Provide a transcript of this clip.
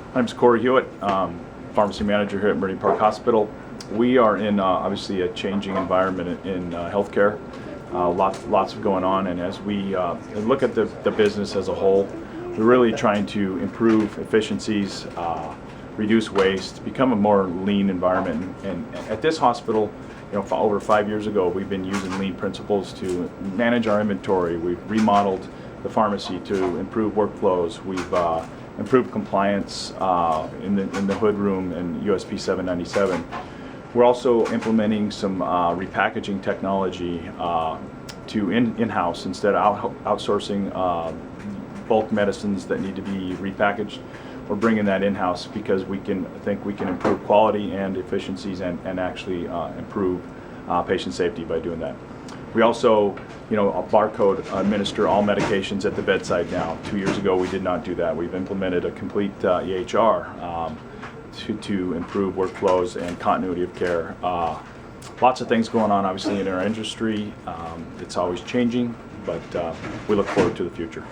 My name is Cory Huot, pharmacy manager here at Meridian Park Hospital. We are in obviously a changing environment in healthcare. Lots of going on, and as we look at the business as a whole, we're really trying to improve efficiencies, reduce waste, become a more lean environment. And at this hospital, for over 5 years ago, we've been using lean principles to manage our inventory. We've remodeled the pharmacy to improve workflows. We've improved compliance in the hood room and USP 797. We're also implementing some repackaging technology to in-house instead of outsourcing bulk medicines that need to be repackaged. We're bringing that in-house because we can improve quality and efficiencies and actually improve patient safety by doing that. We also, barcode administer all medications at the bedside now. 2 years ago, we did not do that. We've implemented a complete EHR to improve workflows and continuity of care. Lots of things going on, obviously, in our industry. It's always changing, but we look forward to the future.